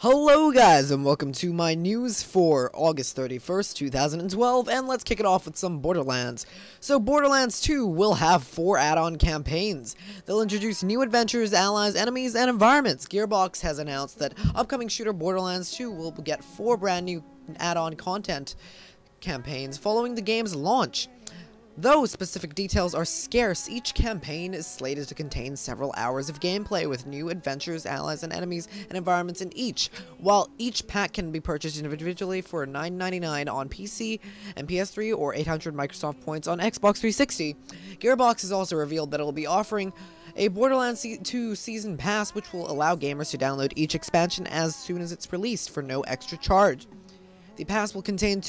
Hello guys, and welcome to my news for August 31st, 2012, and let's kick it off with some Borderlands. So Borderlands 2 will have 4 add-on campaigns. They'll introduce new adventures, allies, enemies, and environments. Gearbox has announced that upcoming shooter Borderlands 2 will get 4 brand new add-on content campaigns following the game's launch. Though specific details are scarce, each campaign is slated to contain several hours of gameplay with new adventures, allies, and enemies and environments in each, while each pack can be purchased individually for $9.99 on PC and PS3 or 800 Microsoft points on Xbox 360. Gearbox has also revealed that it will be offering a Borderlands 2 Season Pass, which will allow gamers to download each expansion as soon as it's released for no extra charge. The pass will contain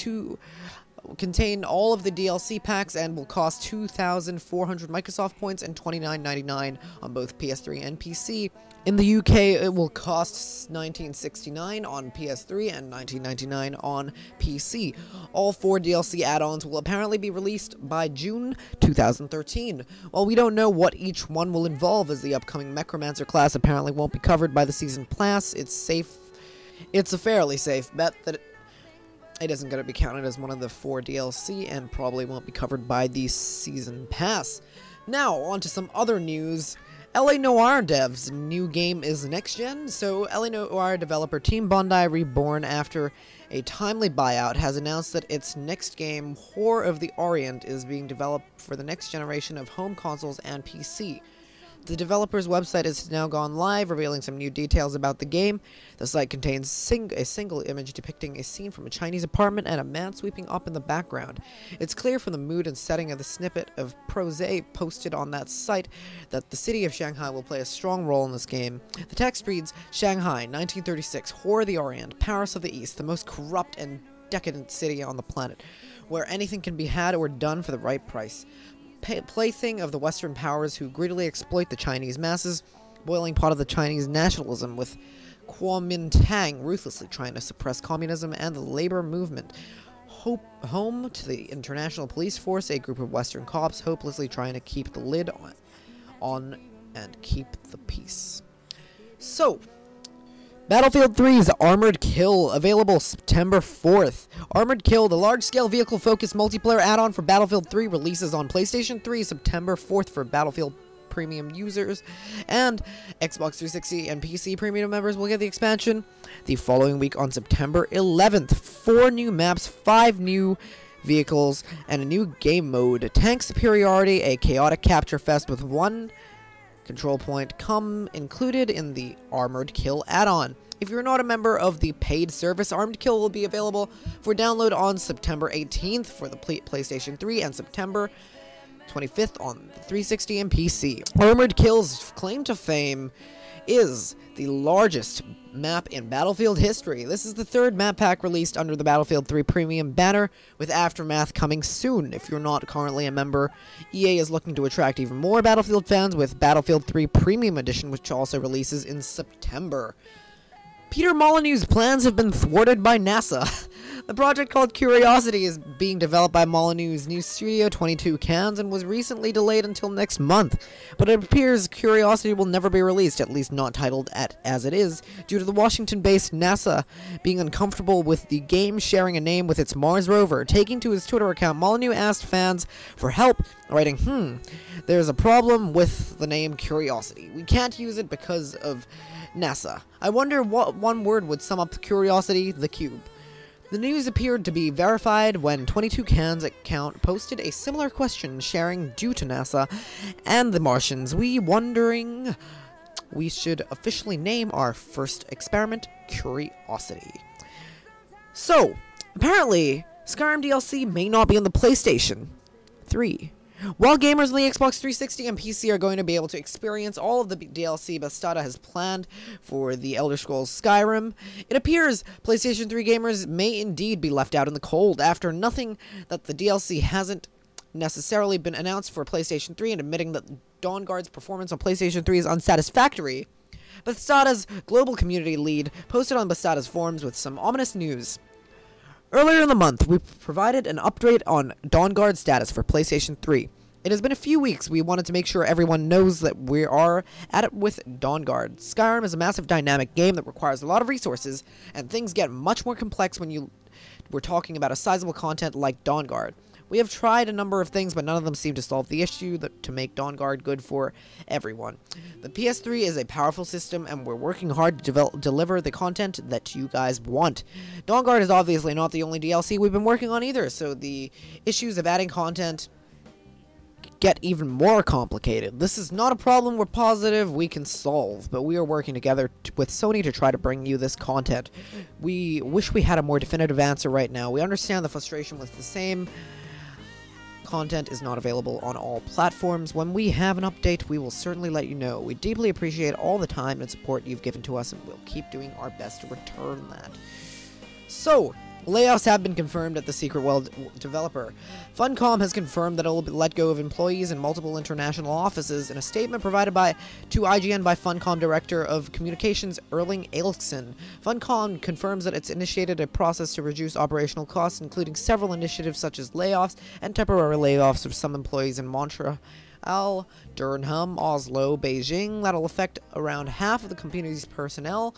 all of the DLC packs and will cost 2,400 Microsoft points and $29.99 on both PS3 and PC. In the UK, it will cost $19.69 on PS3 and $19.99 on PC. All 4 DLC add-ons will apparently be released by June 2013. While we don't know what each one will involve, as the upcoming Necromancer class apparently won't be covered by the Season Pass, it's a fairly safe bet that it isn't going to be counted as one of the 4 DLC and probably won't be covered by the Season Pass. Now, on to some other news. LA Noire devs' new game is next-gen, so LA Noire developer Team Bondi Reborn, after a timely buyout, has announced that its next game, Whore of the Orient, is being developed for the next generation of home consoles and PC. The developer's website has now gone live, revealing some new details about the game. The site contains a single image depicting a scene from a Chinese apartment and a man sweeping up in the background. It's clear from the mood and setting of the snippet of prose posted on that site that the city of Shanghai will play a strong role in this game. The text reads, "Shanghai, 1936, Whore of the Orient, Paris of the East, the most corrupt and decadent city on the planet, where anything can be had or done for the right price. Plaything of the Western powers who greedily exploit the Chinese masses, boiling pot of the Chinese nationalism, with Kuomintang ruthlessly trying to suppress communism and the labor movement. Home to the International Police Force, a group of Western cops hopelessly trying to keep the lid on and keep the peace." So, Battlefield 3's Armored Kill, available September 4th. Armored Kill, the large-scale vehicle-focused multiplayer add-on for Battlefield 3, releases on PlayStation 3 September 4th for Battlefield Premium users, and Xbox 360 and PC Premium members will get the expansion the following week on September 11th. 4 new maps, 5 new vehicles, and a new game mode. Tank Superiority, a chaotic capture fest with 1 control point, come included in the Armored Kill add-on. If you're not a member of the paid service, Armored Kill will be available for download on September 18th for the PlayStation 3 and September 25th on the 360 and PC. Armored Kill's claim to fame is the largest map in Battlefield history. This is the 3rd map pack released under the Battlefield 3 Premium banner, with Aftermath coming soon. If you're not currently a member, EA is looking to attract even more Battlefield fans with Battlefield 3 Premium Edition, which also releases in September. Peter Molyneux's plans have been thwarted by NASA. The project, called Curiosity, is being developed by Molyneux's new studio, 22 Cans, and was recently delayed until next month. But it appears Curiosity will never be released, at least not titled as it is, due to the Washington-based NASA being uncomfortable with the game sharing a name with its Mars rover. Taking to his Twitter account, Molyneux asked fans for help, writing, "There's a problem with the name Curiosity. We can't use it because of NASA. I wonder what one word would sum up Curiosity: the cube." The news appeared to be verified when 22 Cans account posted a similar question sharing due to NASA and the Martians. We should officially name our first experiment Curiosity. So, apparently, Skyrim DLC may not be on the PlayStation 3. While gamers on the Xbox 360 and PC are going to be able to experience all of the DLC Bethesda has planned for the Elder Scrolls Skyrim, it appears PlayStation 3 gamers may indeed be left out in the cold after nothing that the DLC hasn't necessarily been announced for PlayStation 3 and admitting that Dawnguard's performance on PlayStation 3 is unsatisfactory. Bethesda's global community lead posted on Bethesda's forums with some ominous news. Earlier in the month, we provided an update on Dawnguard status for PlayStation 3. It has been a few weeks. We wanted to make sure everyone knows that we are at it with Dawnguard. Skyrim is a massive dynamic game that requires a lot of resources, and things get much more complex when we're talking about a sizable content like Dawnguard. We have tried a number of things, but none of them seem to solve the issue to make Dawnguard good for everyone. The PS3 is a powerful system, and we're working hard to deliver the content that you guys want. Dawnguard is obviously not the only DLC we've been working on either, so the issues of adding content get even more complicated. This is not a problem we're positive we can solve, but we are working together with Sony to try to bring you this content. We wish we had a more definitive answer right now. We understand the frustration with the same content is not available on all platforms. When we have an update, we will certainly let you know. We deeply appreciate all the time and support you've given to us, and we'll keep doing our best to return that. So, layoffs have been confirmed at the Secret World developer. Funcom has confirmed that it will let go of employees in multiple international offices. In a statement provided to IGN by Funcom Director of Communications Erling Elkson, Funcom confirms that it's initiated a process to reduce operational costs, including several initiatives such as layoffs and temporary layoffs of some employees in Montreal, Durham, Oslo, Beijing. That'll affect around half of the company's personnel.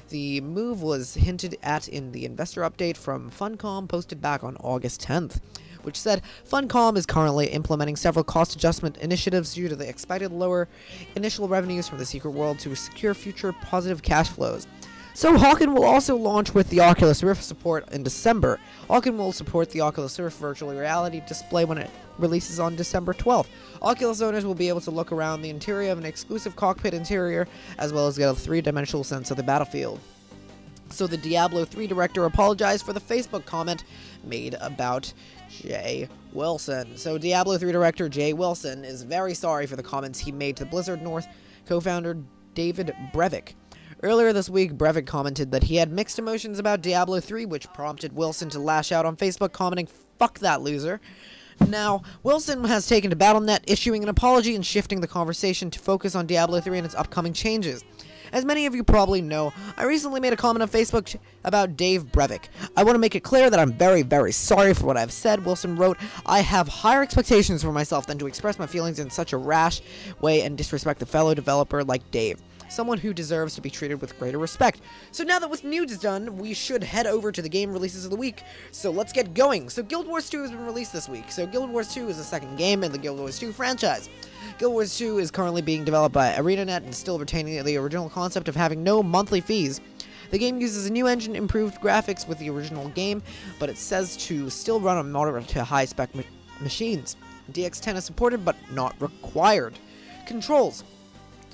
The move was hinted at in the investor update from Funcom posted back on August 10th, which said Funcom is currently implementing several cost adjustment initiatives due to the expected lower initial revenues from the Secret World to secure future positive cash flows. So Hawken will also launch with the Oculus Rift support in December. Hawken will support the Oculus Rift virtual reality display when it releases on December 12th. Oculus owners will be able to look around the interior of an exclusive cockpit interior, as well as get a three-dimensional sense of the battlefield. So the Diablo 3 director apologized for the Facebook comment made about Jay Wilson. So Diablo 3 director Jay Wilson is very sorry for the comments he made to Blizzard North co-founder David Brevik. Earlier this week, Brevik commented that he had mixed emotions about Diablo 3, which prompted Wilson to lash out on Facebook, commenting, "Fuck that loser." Now, Wilson has taken to Battle.net, issuing an apology and shifting the conversation to focus on Diablo 3 and its upcoming changes. As many of you probably know, I recently made a comment on Facebook about Dave Brevik. I want to make it clear that I'm very, very sorry for what I've said. Wilson wrote, "I have higher expectations for myself than to express my feelings in such a rash way and disrespect a fellow developer like Dave. Someone who deserves to be treated with greater respect." So now that with news done, we should head over to the game releases of the week. So let's get going. So Guild Wars 2 has been released this week. So Guild Wars 2 is the second game in the Guild Wars 2 franchise. Guild Wars 2 is currently being developed by ArenaNet and still retaining the original concept of having no monthly fees. The game uses a new engine, improved graphics with the original game, but it says to still run on moderate to high spec machines. DX10 is supported but not required. Controls.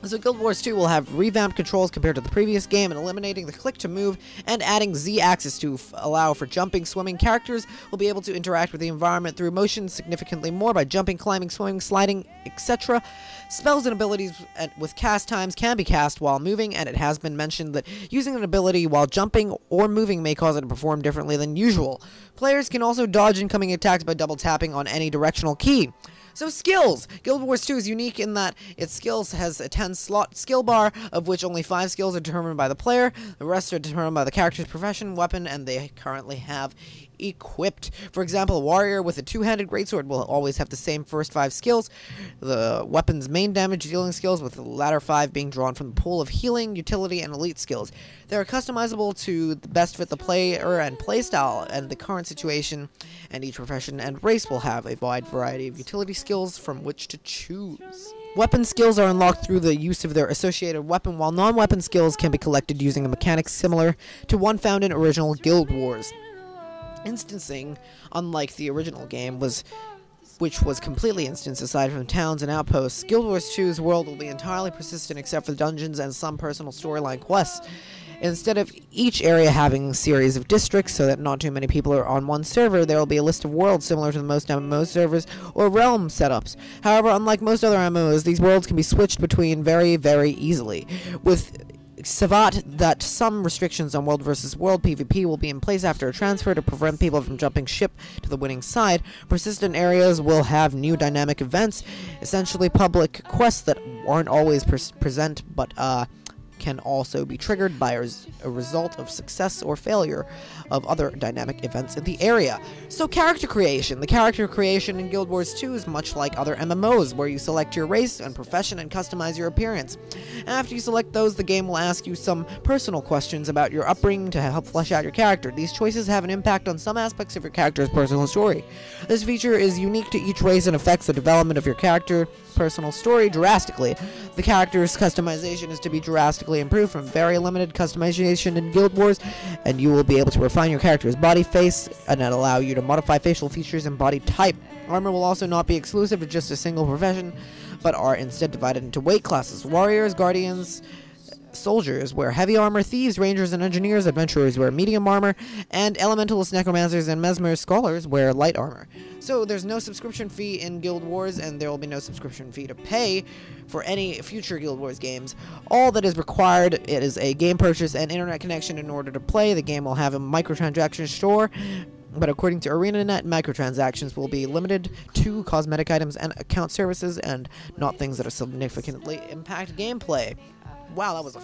So Guild Wars 2 will have revamped controls compared to the previous game, and eliminating the click to move and adding Z-axis to allow for jumping, swimming. Characters will be able to interact with the environment through motion significantly more by jumping, climbing, swimming, sliding, etc. Spells and abilities with cast times can be cast while moving, and it has been mentioned that using an ability while jumping or moving may cause it to perform differently than usual. Players can also dodge incoming attacks by double tapping on any directional key. So skills! Guild Wars 2 is unique in that its skills has a 10-slot skill bar, of which only 5 skills are determined by the player. The rest are determined by the character's profession, weapon, and they currently have equipped. For example, a warrior with a two-handed greatsword will always have the same first 5 skills. The weapon's main damage dealing skills, with the latter 5 being drawn from the pool of healing, utility, and elite skills. They are customizable to best fit the player and playstyle and the current situation, and each profession and race will have a wide variety of utility skills from which to choose. Weapon skills are unlocked through the use of their associated weapon, while non-weapon skills can be collected using a mechanic similar to one found in original Guild Wars. Instancing, unlike the original game, which was completely instanced aside from towns and outposts, Guild Wars 2's world will be entirely persistent except for dungeons and some personal storyline quests. Instead of each area having a series of districts so that not too many people are on one server, there will be a list of worlds similar to the most MMO servers or realm setups. However, unlike most other MMOs, these worlds can be switched between very, very easily. With Savat, that some restrictions on world versus world PvP will be in place after a transfer to prevent people from jumping ship to the winning side. Persistent areas will have new dynamic events, essentially public quests that aren't always present but can also be triggered by a result of success or failure of other dynamic events in the area. So character creation. The character creation in Guild Wars 2 is much like other MMOs, where you select your race and profession and customize your appearance. After you select those, the game will ask you some personal questions about your upbringing to help flesh out your character. These choices have an impact on some aspects of your character's personal story. This feature is unique to each race and affects the development of your character personal story drastically. The character's customization is to be drastically improved from very limited customization in Guild Wars, and you will be able to refine your character's body, face, and allow you to modify facial features and body type. Armor will also not be exclusive to just a single profession, but are instead divided into weight classes. Warriors, guardians, soldiers wear heavy armor, thieves, rangers, and engineers, adventurers wear medium armor, and elementalists, necromancers, and mesmer scholars wear light armor. So there's no subscription fee in Guild Wars, and there will be no subscription fee to pay for any future Guild Wars games. All that is required is a game purchase and internet connection in order to play. The game will have a microtransaction store, but according to ArenaNet, microtransactions will be limited to cosmetic items and account services, and not things that significantly impact gameplay. Wow, that was a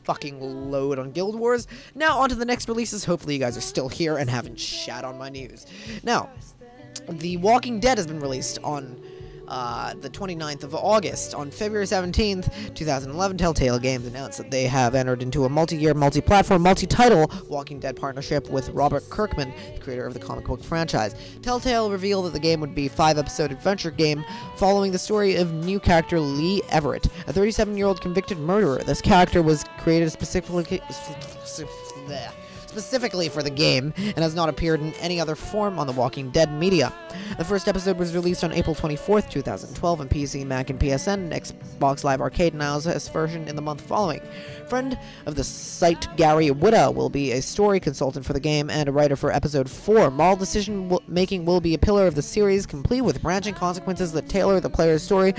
fucking load on Guild Wars. Now, on to the next releases. Hopefully you guys are still here and haven't shat on my news. Now, The Walking Dead has been released on the 29th of August. On February 17th, 2011, Telltale Games announced that they have entered into a multi-year, multi-platform, multi-title Walking Dead partnership with Robert Kirkman, the creator of the comic book franchise. Telltale revealed that the game would be a 5-episode adventure game following the story of new character Lee Everett, a 37-year-old convicted murderer. This character was created specifically for the game and has not appeared in any other form on the Walking Dead media. The first episode was released on April 24th, 2012 on PC, Mac, and PSN, and Xbox Live Arcade and iOS version in the month following. Friend of the site Gary Whitta will be a story consultant for the game and a writer for episode 4. Moral decision making will be a pillar of the series, complete with branching consequences that tailor the player's story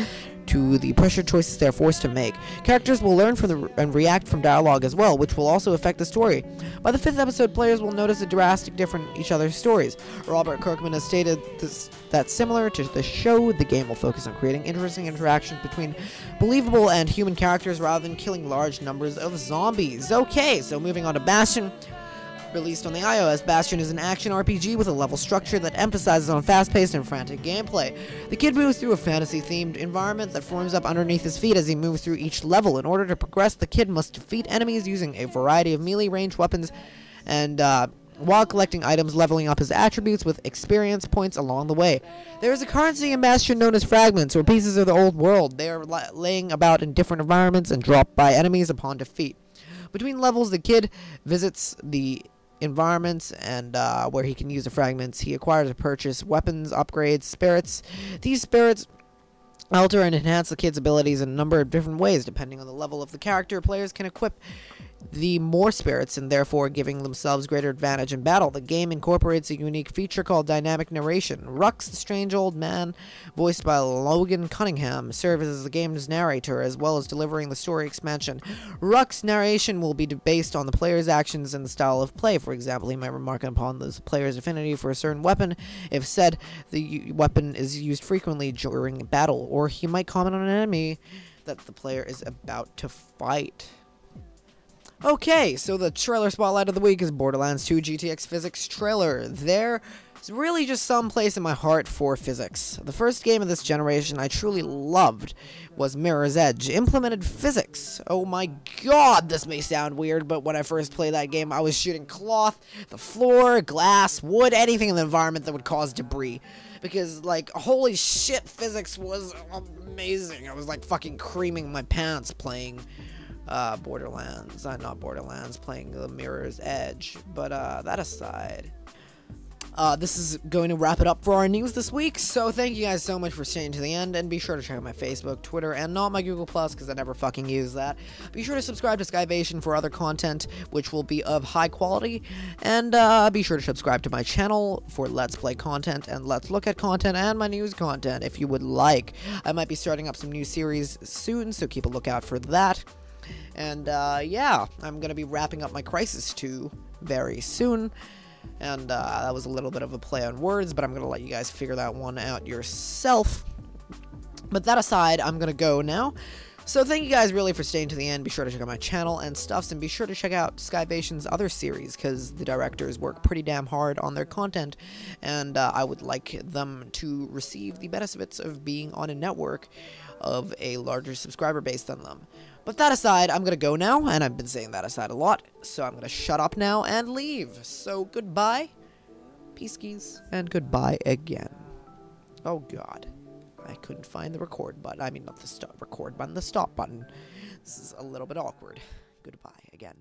to the pressure choices they are forced to make. Characters will learn from and react from dialogue as well, which will also affect the story. By the 5th episode, players will notice a drastic difference in each other's stories. Robert Kirkman has stated that similar to the show, the game will focus on creating interesting interactions between believable and human characters rather than killing large numbers of zombies. Okay, so moving on to Bastion. Released on the iOS, Bastion is an action RPG with a level structure that emphasizes on fast-paced and frantic gameplay. The kid moves through a fantasy-themed environment that forms up underneath his feet as he moves through each level. In order to progress, the kid must defeat enemies using a variety of melee range weapons and while collecting items, leveling up his attributes with experience points along the way. There is a currency in Bastion known as fragments, or pieces of the old world. They are laying about in different environments and dropped by enemies upon defeat. Between levels, the kid visits the environments and where he can use the fragments. He acquires or purchase weapons, upgrades, spirits. These spirits alter and enhance the kid's abilities in a number of different ways. Depending on the level of the character, players can equip the more spirits and therefore giving themselves greater advantage in battle. The game incorporates a unique feature called dynamic narration. Rux, the strange old man, voiced by Logan Cunningham, serves as the game's narrator as well as delivering the story expansion. Rux's narration will be based on the player's actions and the style of play. For example, he might remark upon the player's affinity for a certain weapon if said the weapon is used frequently during battle, or he might comment on an enemy that the player is about to fight. Okay, so the trailer spotlight of the week is Borderlands 2 GTX Physics trailer. There's really just some place in my heart for physics. The first game of this generation I truly loved was Mirror's Edge. Implemented physics. Oh my god, this may sound weird, but when I first played that game, I was shooting cloth, the floor, glass, wood, anything in the environment that would cause debris. Because, like, holy shit, physics was amazing. I was, like, fucking creaming my pants playing Borderlands. Not Borderlands, playing the Mirror's Edge. But that aside, this is going to wrap it up for our news this week. So thank you guys so much for staying to the end, and be sure to check out my Facebook, Twitter, and not my Google Plus because I never fucking use that. Be sure to subscribe to Skyvation for other content which will be of high quality, and be sure to subscribe to my channel for Let's Play content and Let's Look at content and my news content if you would like. I might be starting up some new series soon, so keep a lookout for that. And yeah, I'm gonna be wrapping up my Crysis 2 very soon. And that was a little bit of a play on words, but I'm gonna let you guys figure that one out yourself. But that aside, I'm gonna go now. So thank you guys really for staying to the end. Be sure to check out my channel and stuffs, and be sure to check out Skyvation's other series, because the directors work pretty damn hard on their content, and I would like them to receive the benefits of being on a network of a larger subscriber base than them. But that aside, I'm gonna go now, and I've been saying that aside a lot, so I'm gonna shut up now and leave. So goodbye, peace keys, and goodbye again. Oh god. I couldn't find the record button. I mean, not the record button, the stop button. This is a little bit awkward. Goodbye again.